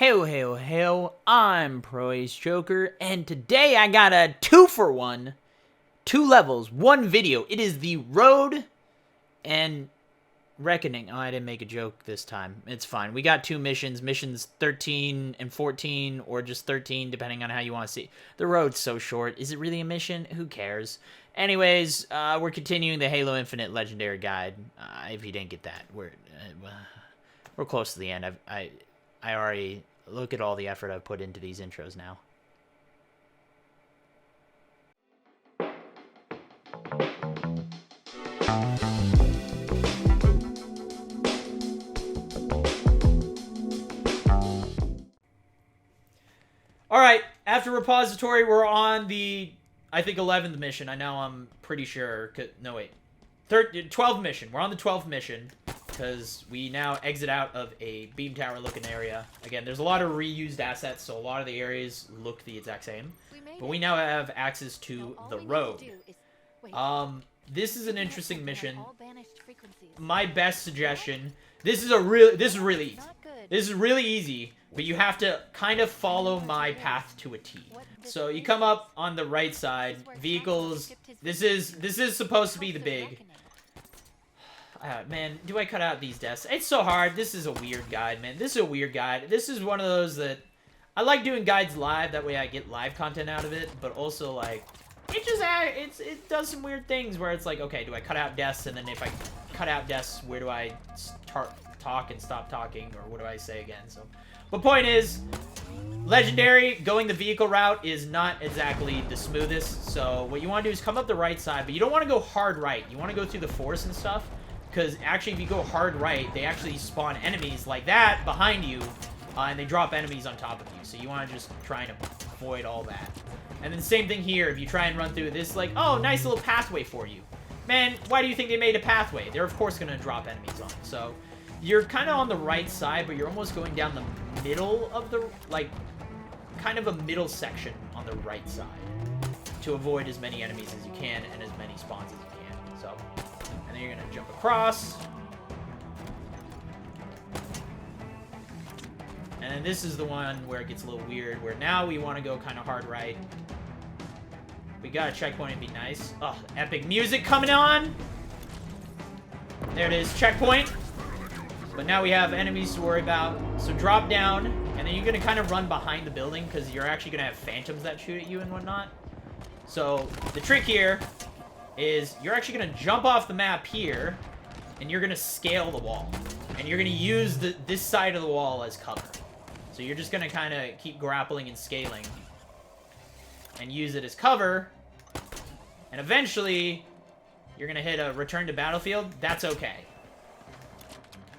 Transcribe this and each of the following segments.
Hail, I'm ProAceJOKER, and today I got a 2-for-1, 2 levels, 1 video. It is the Road and Reckoning. Oh, I didn't make a joke this time. It's fine. We got 2 missions, missions 13 and 14, or just 13, depending on how you want to see. The road's so short. Is it really a mission? Who cares? Anyways, we're continuing the Halo Infinite Legendary Guide. If you didn't get that, we're close to the end. I already... Look at all the effort I've put into these intros now. Alright, after repository, we're on the, I think, 11th mission. I know I'm pretty sure. No, wait. 12th mission. We're on the 12th mission. Because we now exit out of a beam tower looking area. Again, there's a lot of reused assets, so a lot of the areas look the exact same. But we now have access to the road. This is an interesting mission. My best suggestion, this is really easy. This is really easy, but you have to kind of follow my path to a T. So you come up on the right side, vehicles. This is supposed to be the big. Man, do I cut out these deaths? It's so hard. This is a weird guide, man. This is a weird guide. This is one of those that... I like doing guides live. That way I get live content out of it. But also, like... It does some weird things where it's like, okay, do I cut out deaths? And then if I cut out deaths, where do I start talk and stop talking? Or what do I say again? So, but point is... Legendary, going the vehicle route is not exactly the smoothest. So what you want to do is come up the right side. But you don't want to go hard right. You want to go through the forest and stuff. Because actually, if you go hard right, they actually spawn enemies like that behind you, and they drop enemies on top of you. So you want to just try and avoid all that. And then same thing here. If you try and run through this, like, oh, nice little pathway for you. Man, why do you think they made a pathway? They're, of course, going to drop enemies on it. So you're kind of on the right side, but you're almost going down the middle of the, like, kind of a middle section on the right side to avoid as many enemies as you can and as many spawns as you can. So... And then you're going to jump across. And then this is the one where it gets a little weird, where now we want to go kind of hard right. We got a checkpoint, it'd be nice. Oh, epic music coming on! There it is, checkpoint. But now we have enemies to worry about. So drop down, and then you're going to kind of run behind the building, because you're actually going to have phantoms that shoot at you and whatnot. So the trick here... is you're actually going to jump off the map here, and you're going to scale the wall. And you're going to use this side of the wall as cover. So you're just going to kind of keep grappling and scaling. And use it as cover. And eventually, you're going to hit a return to battlefield. That's okay.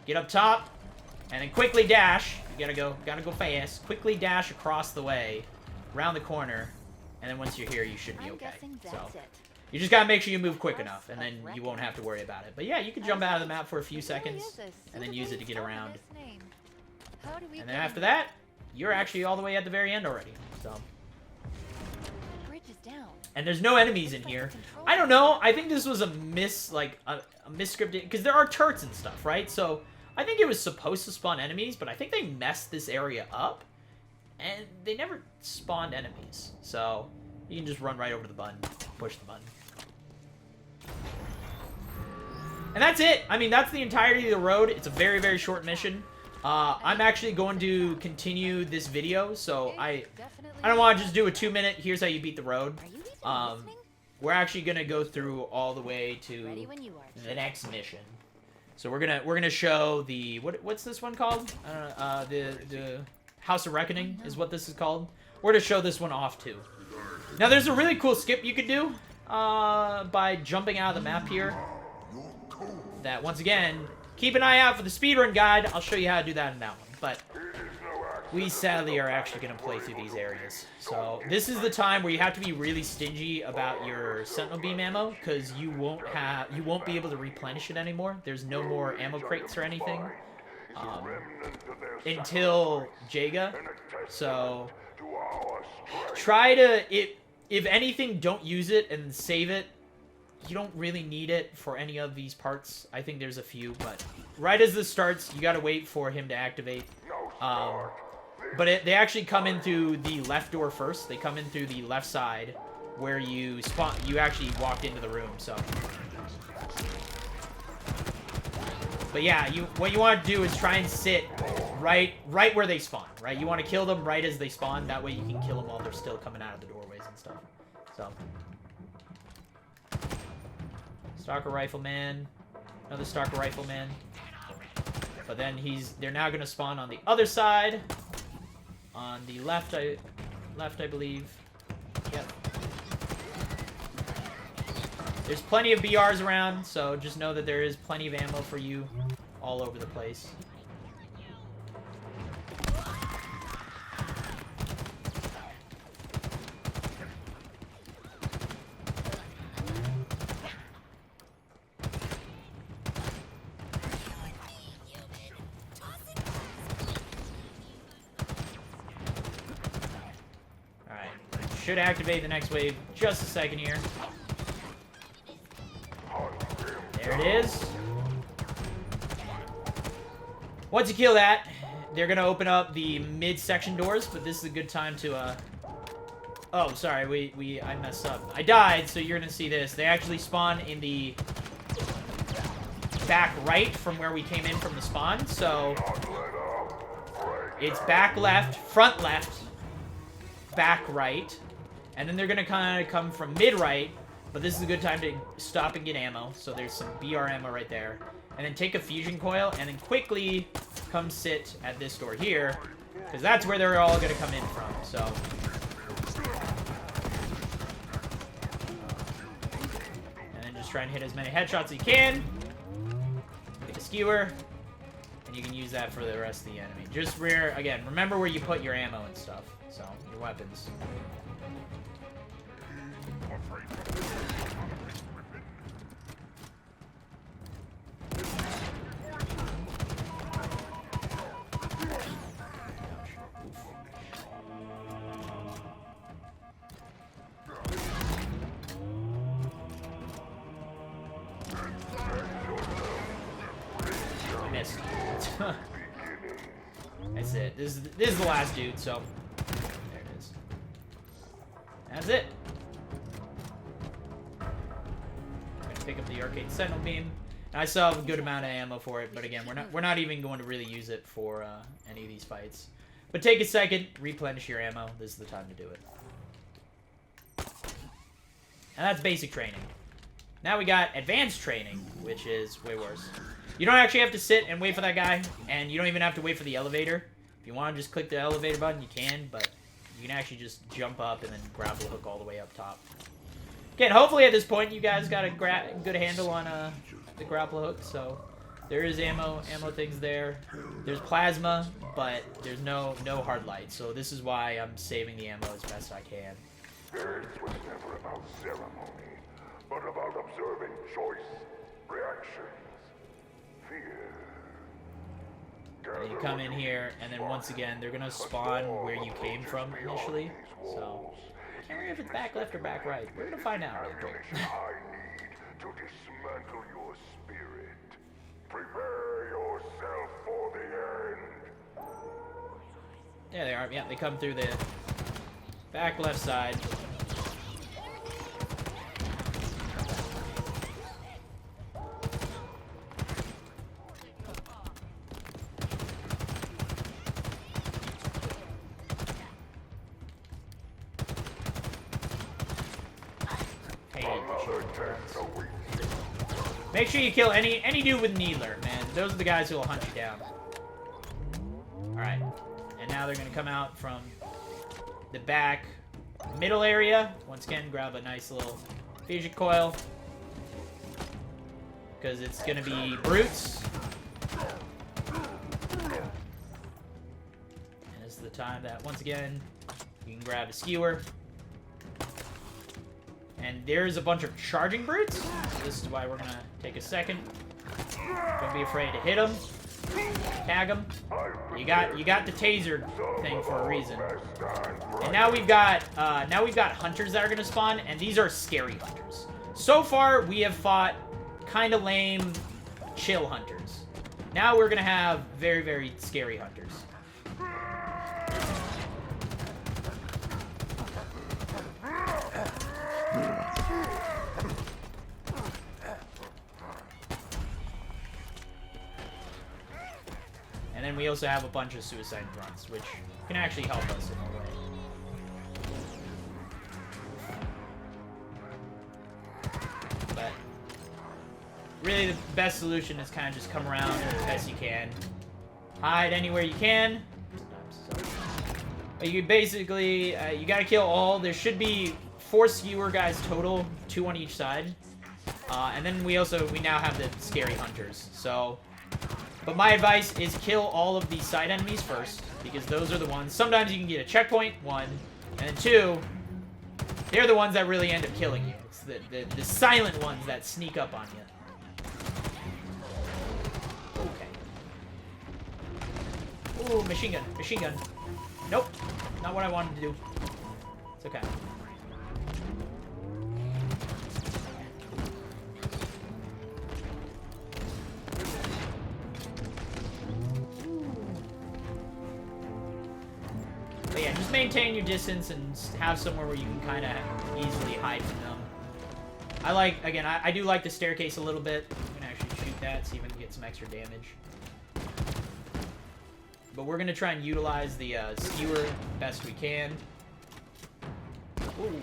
Get up top, and then quickly dash. You gotta go fast. Quickly dash across the way, around the corner. And then once you're here, you should be okay. So... You just gotta make sure you move quick enough, and then you won't have to worry about it. But yeah, you can jump out of the map for a few seconds, and then use it to get around. And then after that, you're actually all the way at the very end already. So. And there's no enemies in here. I don't know. I think this was a misscripted, because there are turrets and stuff, right? So I think it was supposed to spawn enemies, but I think they messed this area up, and they never spawned enemies. So you can just run right over the button, push the button. And that's it. I mean, that's the entirety of the road. It's a very, very short mission. I'm actually going to continue this video, so I don't want to just do a 2-minute, here's how you beat the road. We're actually going to go through all the way to the next mission. So we're gonna show the, what's this one called? The House of Reckoning is what this is called. We're going to show this one off, too. Now, there's a really cool skip you could do by jumping out of the map here. That, once again, keep an eye out for the speedrun guide. I'll show you how to do that in that one. But we, sadly, are actually going to play through these areas. So this is the time where you have to be really stingy about your sentinel beam ammo, because you won't be able to replenish it anymore. There's no more ammo crates or anything until Jaga. So... try to, if anything, don't use it and save it. You don't really need it for any of these parts. I think there's a few, but right as this starts, you gotta wait for him to activate. But they actually come in through the left door first. They come in through the left side where you spawn. You actually walked into the room, so. But yeah, what you want to do is try and sit right where they spawn, right? You want to kill them right as they spawn. That way you can kill them while they're still coming out of the doorways and stuff. So. Stalker Rifleman. Another Stalker Rifleman. But then they're now going to spawn on the other side. On the left, I believe. Yep. There's plenty of BRs around, so just know that there is plenty of ammo for you all over the place. Should activate the next wave just a second here. There it is. Once you kill that, they're gonna open up the mid-section doors, but this is a good time to oh, sorry, I messed up. I died, so you're gonna see this. They actually spawn in the back right from where we came in from the spawn, so it's back left, front left, back right. And then they're going to kind of come from mid-right, but this is a good time to stop and get ammo. So there's some BR ammo right there. And then take a fusion coil, and then quickly come sit at this door here, because that's where they're all going to come in from. So. And then just try and hit as many headshots as you can. Get a skewer, and you can use that for the rest of the enemy. Just again, remember where you put your ammo and stuff. So, your weapons. I missed. That's it. This is the last dude, so there it is. That's it. I'm gonna pick up the arcade sentinel beam. And I still have a good amount of ammo for it, but again, we're not even going to really use it for any of these fights. But take a second, replenish your ammo. This is the time to do it. And that's basic training. Now we got advanced training, which is way worse. You don't actually have to sit and wait for that guy, and you don't even have to wait for the elevator. If you want to just click the elevator button, you can, but you can actually just jump up and then grapple hook all the way up top. Again, hopefully at this point you guys got a good handle on the grapple hook, so there is ammo things there. There's plasma, but there's no hard light, so this is why I'm saving the ammo as best I can. This was never about ceremony, but about observing choice, reactions, fear. And you come in here, and then once again, they're gonna spawn where you came from initially. So, I can't remember if it's back left or back right. We're gonna find out real quick. I need to dismantle your spirit. Prepare yourself for the end. There they are. Yeah, they come through the back left side. Make sure you kill any dude with Needler, man. Those are the guys who will hunt you down. Alright. And now they're going to come out from the back middle area. Once again, grab a nice little fusion coil. Because it's going to be brutes. And this is the time that, once again, you can grab a skewer. And there's a bunch of charging brutes. So this is why we're gonna take a second. Don't be afraid to hit them. Tag them. You got the taser thing for a reason. And now we've got hunters that are gonna spawn, and these are scary hunters. So far, we have fought kind of lame, chill hunters. Now we're gonna have very, very scary hunters. we also have a bunch of suicide grunts, which can actually help us in a way. But really, the best solution is kind of just come around as best you can. Hide anywhere you can. You basically, you gotta kill all. There should be 4 skewer guys total, 2 on each side. And then we now have the scary hunters. So, but my advice is kill all of these side enemies first, because those are the ones. Sometimes you can get a checkpoint, 1, and then 2, they're the ones that really end up killing you. It's the silent ones that sneak up on you. Okay. Ooh, machine gun, machine gun. Nope, not what I wanted to do. It's okay. But yeah, just maintain your distance and have somewhere where you can kind of easily hide from them. I like, again, I do like the staircase a little bit. I'm going to actually shoot that, see if I can get some extra damage. But we're going to try and utilize the skewer best we can. Ooh,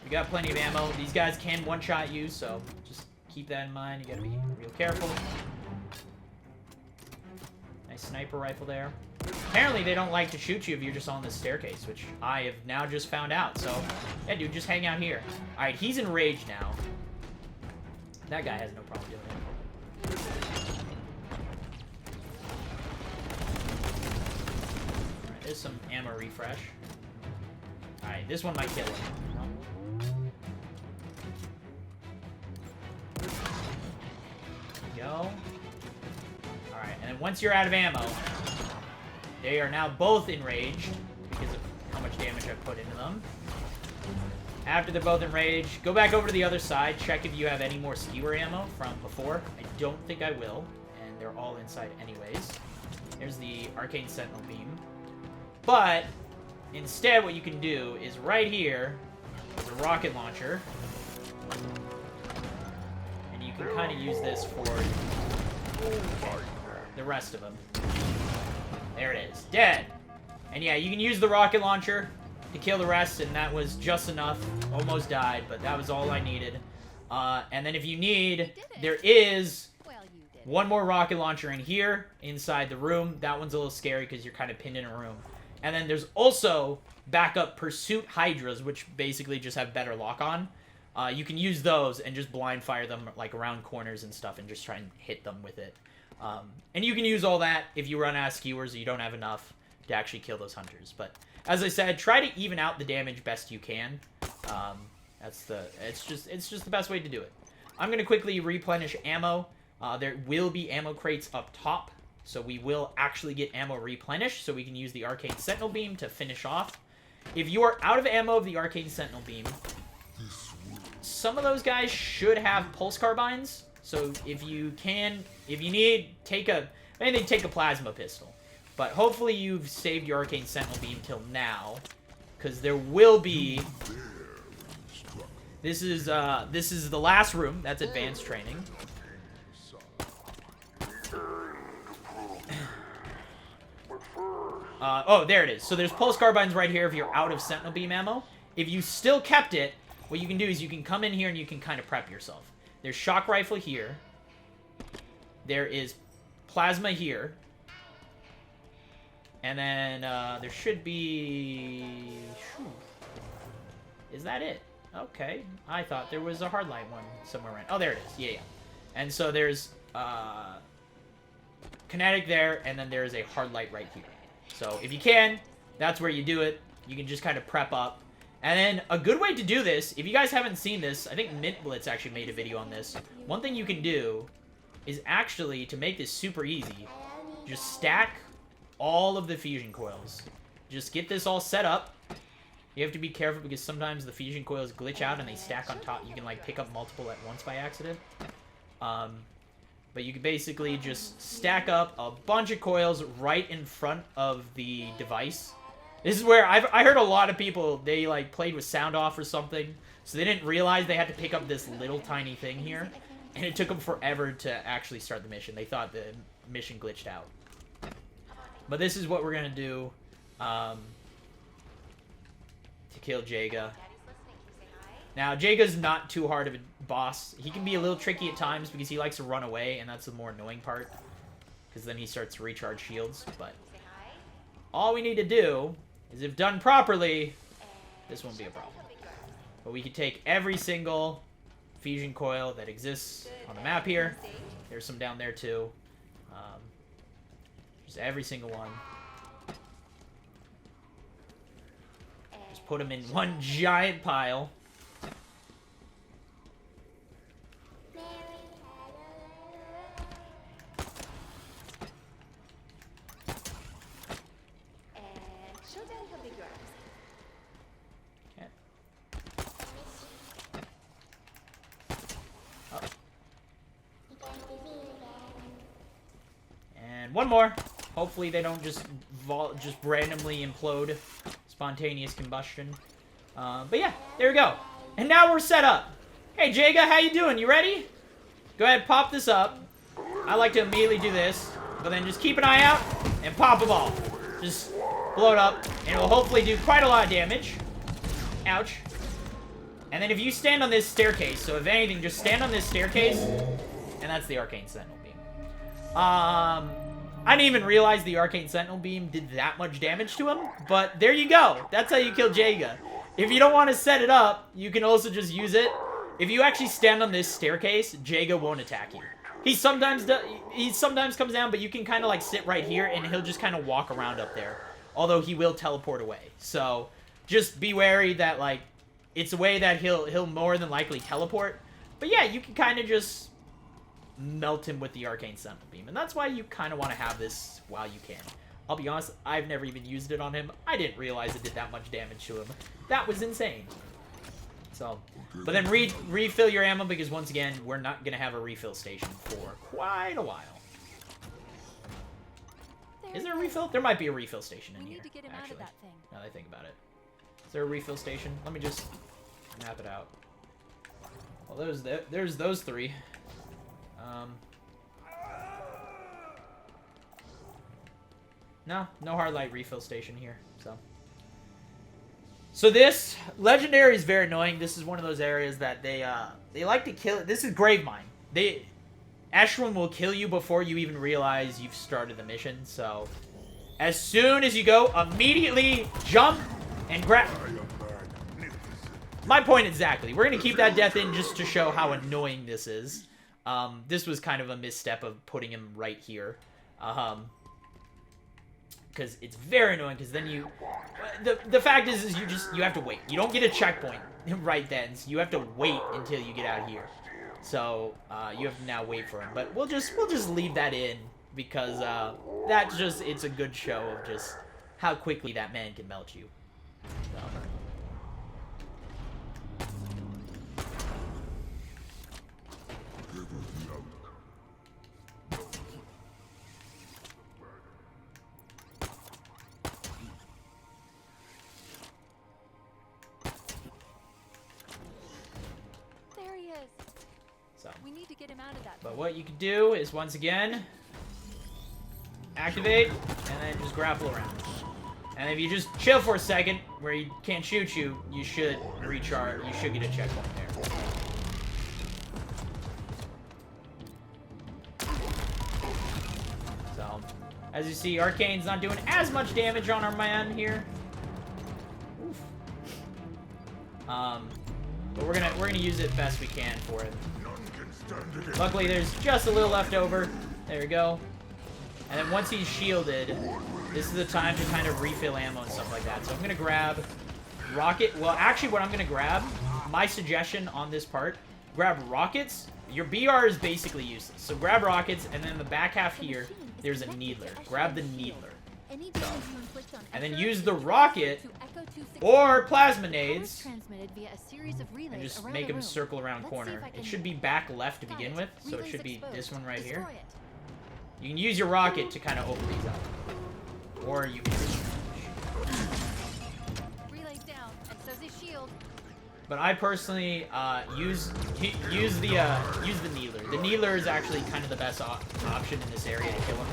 we got plenty of ammo. These guys can one-shot you, so just keep that in mind. You got to be real careful. Nice sniper rifle there. Apparently, they don't like to shoot you if you're just on this staircase, which I have now just found out. So, yeah, dude, just hang out here. All right, he's enraged now. That guy has no problem doing it. Alright, there's some ammo refresh. Alright, this one might kill him. There we go. Alright, and then once you're out of ammo, they are now both enraged because of how much damage I put into them. After they're both enraged, go back over to the other side, check if you have any more skewer ammo from before. I don't think I will, and they're all inside anyways. There's the arcane sentinel beam. But instead what you can do is right here, there's a rocket launcher. And you can kind of use this for the rest of them. There it is. Dead. And yeah, you can use the rocket launcher to kill the rest, and that was just enough. Almost died, but that was all I needed. And then if you need, there is one more rocket launcher in here, inside the room. That one's a little scary because you're kind of pinned in a room. And then there's also backup pursuit hydras, which basically just have better lock-on. You can use those and just blind fire them like around corners and stuff and just try and hit them with it. And you can use all that if you run out of skewers or you don't have enough to actually kill those hunters. But as I said, try to even out the damage best you can. It's just the best way to do it. I'm gonna quickly replenish ammo. There will be ammo crates up top, so we will actually get ammo replenished, so we can use the arcane sentinel beam to finish off. If you are out of ammo of the arcane sentinel beam, some of those guys should have pulse carbines. So if you need, take a plasma pistol. But hopefully you've saved your arcane sentinel beam till now, because there will be. This is the last room. That's advanced training. Oh, there it is. So there's pulse carbines right here if you're out of sentinel beam ammo. If you still kept it, what you can do is you can come in here and you can kind of prep yourself. There's shock rifle here. There is plasma here. And then there should be... Is that it? Okay. I thought there was a hardline one somewhere around. Oh, there it is. Yeah, yeah. And so there's kinetic there, and then there's a hard light right here. So if you can, that's where you do it. You can just kind of prep up. And then a good way to do this, if you guys haven't seen this, I think Mint Blitz actually made a video on this. One thing you can do is actually, to make this super easy, just stack all of the fusion coils. Just get this all set up. You have to be careful because sometimes the fusion coils glitch out and they stack on top. You can like pick up multiple at once by accident. But you can basically just stack up a bunch of coils right in front of the device. This is where I heard a lot of people, they like played with sound off or something, so they didn't realize they had to pick up this little tiny thing here, and it took them forever to actually start the mission. They thought the mission glitched out. But this is what we're gonna do to kill Jaga. Now, Jaga's not too hard of a boss. He can be a little tricky at times because he likes to run away, and that's the more annoying part. Because then he starts to recharge shields. But all we need to do is, if done properly, this won't be a problem. But we can take every single fusion coil that exists on the map here. There's some down there too. Just every single one. Just put them in one giant pile. And one more. Hopefully they don't just randomly implode. Spontaneous combustion. But yeah, there we go. And now we're set up. Hey, Jaga, how you doing? You ready? Go ahead, pop this up. I like to immediately do this. But then just keep an eye out and pop a ball. Just blow it up. And it will hopefully do quite a lot of damage. Ouch. And then if you stand on this staircase, so if anything, just stand on this staircase. And that's the Arcane Sentinel Beam. I didn't even realize the Arcane Sentinel Beam did that much damage to him, but there you go. That's how you kill Jaga. If you don't want to set it up, you can also just use it. If you actually stand on this staircase, Jaga won't attack you. He sometimes comes down, but you can kind of like sit right here, and he'll just kind of walk around up there. Although he will teleport away. So just be wary that like it's a way that he'll more than likely teleport. But yeah, you can kind of just melt him with the Arcane Sentinel Beam. And that's why you kind of want to have this while you can. I'll be honest, I've never even used it on him. I didn't realize it did that much damage to him. That was insane. So, but then refill your ammo because once again, we're not going to have a refill station for quite a while. Is there a refill? There might be a refill station in here, actually. Now that I think about it. Is there a refill station? Let me just map it out. Well, there's those three. No hard light refill station here, so this legendary is very annoying. This is one of those areas that they like to kill. This is Gravemine. Eshram will kill you before you even realize you've started the mission, so as soon as you go, immediately jump and grab. My point exactly. We're gonna keep that death in just to show how annoying this is. This was kind of a misstep of putting him right here. Because it's very annoying, because then you... The fact is you have to wait. You don't get a checkpoint right then, so you have to wait until you get out here. So, you have to now wait for him. But we'll just leave that in, because, it's a good show of just how quickly that man can melt you. So. But what you can do is, once again, activate, and then just grapple around. And if you just chill for a second, where he can't shoot you, you should recharge, you should get a checkpoint there. So, as you see, Arcane's not doing as much damage on our man here. Oof. But we're gonna use it best we can for it. Luckily, there's just a little left over. There we go. And then once he's shielded, this is the time to kind of refill ammo and stuff like that. So I'm going to grab rocket. Well, actually, what I'm going to grab, my suggestion on this part, grab rockets. Your BR is basically useless. So grab rockets, and then in the back half here, there's a needler. Grab the needler. So, and then use the rocket or plasma nades and just make them circle around corner. It should be back left to begin with, so it should be this one right here. You can use your rocket to kind of open these up, or you can. But I personally use the needler. The needler is actually kind of the best option in this area to kill him.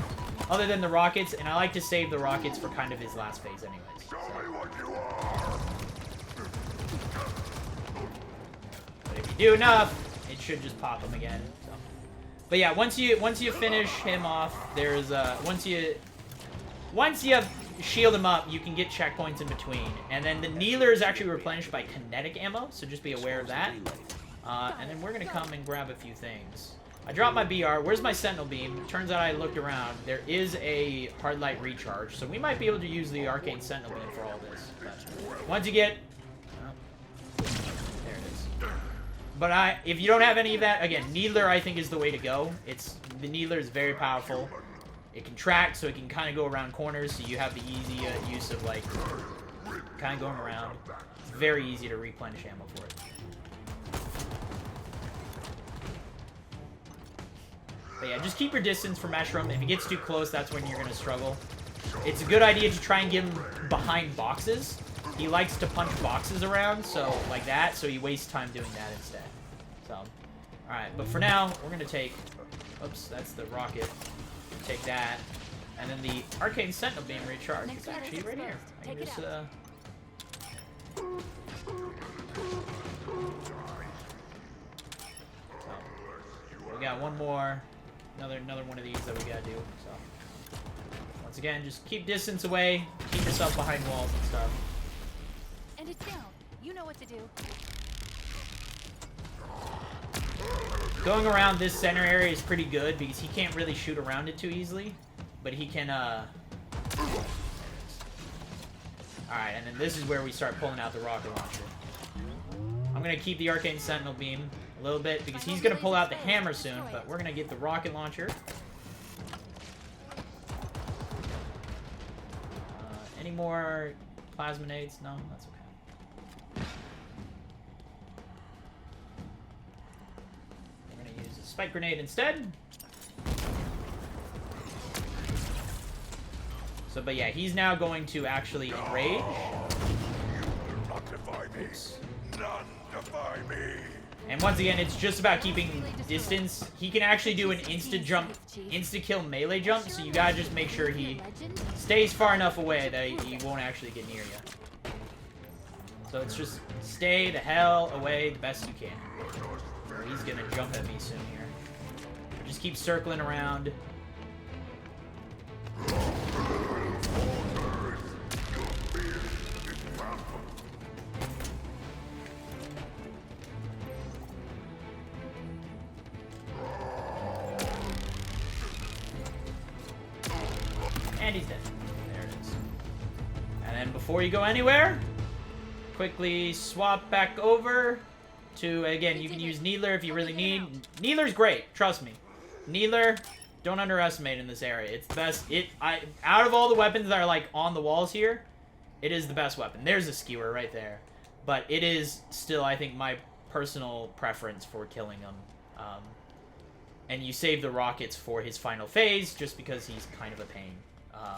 other than the rockets, and I like to save the rockets for kind of his last phase anyways. So. But if you do enough, it should just pop him again. So. But yeah, once you finish him off, there's once you shield him up, you can get checkpoints in between. And then the Kneeler is actually replenished by kinetic ammo, so just be aware of that. And then we're going to come and grab a few things. I dropped my BR. Where's my Sentinel Beam? Turns out I looked around. There is a hard light recharge, so we might be able to use the Arcane Sentinel Beam for all this. But once you get... there it is. But if you don't have any of that, again, Needler I think is the way to go. The Needler is very powerful. It can track, so it can kind of go around corners, so you have the easy use of, like, kind of going around. It's very easy to replenish ammo for it. But yeah, just keep your distance from Mushroom. If he gets too close, that's when you're going to struggle. It's a good idea to try and get him behind boxes. He likes to punch boxes around, so like that, so he wastes time doing that instead. So, alright, but for now, we're going to take... Oops, that's the rocket. Take that. And then the Arcane Sentinel Beam recharge is actually right here. I can just, so, we got one more. Another one of these that we gotta do. So once again, just keep distance away, keep yourself behind walls and stuff. And it's down. You know what to do. Going around this center area is pretty good because he can't really shoot around it too easily, but he can Alright, and then this is where we start pulling out the rocket launcher. I'm gonna keep the Arcane Sentinel Beam a little bit because he's gonna pull out the hammer soon, but we're gonna get the rocket launcher. Any more plasma nades? No, that's okay. We're gonna use a spike grenade instead. So, but yeah, he's now going to actually enrage. Oops. And once again, it's just about keeping distance. He can actually do an insta-kill melee jump, so you gotta just make sure he stays far enough away that he won't actually get near you. So it's just stay the hell away the best you can. Or he's gonna jump at me soon here. Just keep circling around. And he's dead. There it is. And then before you go anywhere, quickly swap back over to, again, you can use Needler if you really need. Needler's great, trust me. Needler, don't underestimate in this area. It's the best. Out of all the weapons that are like on the walls here, it is the best weapon. There's a skewer right there. But it is still, I think, my personal preference for killing him. And you save the rockets for his final phase, just because he's kind of a pain.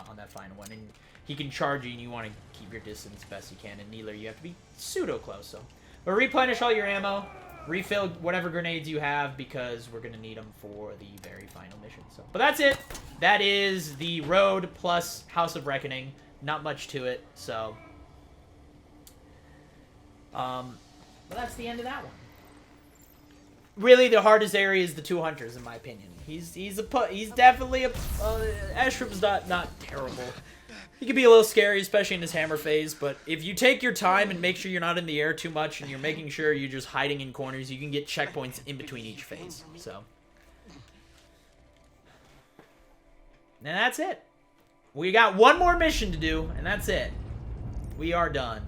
On that final one, and he can charge you, and you want to keep your distance best you can. And Needler, you have to be pseudo close. So, but replenish all your ammo, refill whatever grenades you have because we're gonna need them for the very final mission. So, but that's it. That is the road plus House of Reckoning. Not much to it. So, but that's the end of that one. Really, the hardest area is the two hunters, in my opinion. He's definitely Eshram's not terrible. He can be a little scary, especially in his hammer phase, but if you take your time and make sure you're not in the air too much and you're making sure you're just hiding in corners, you can get checkpoints in between each phase. So, and that's it. We got one more mission to do, and that's it. We are done.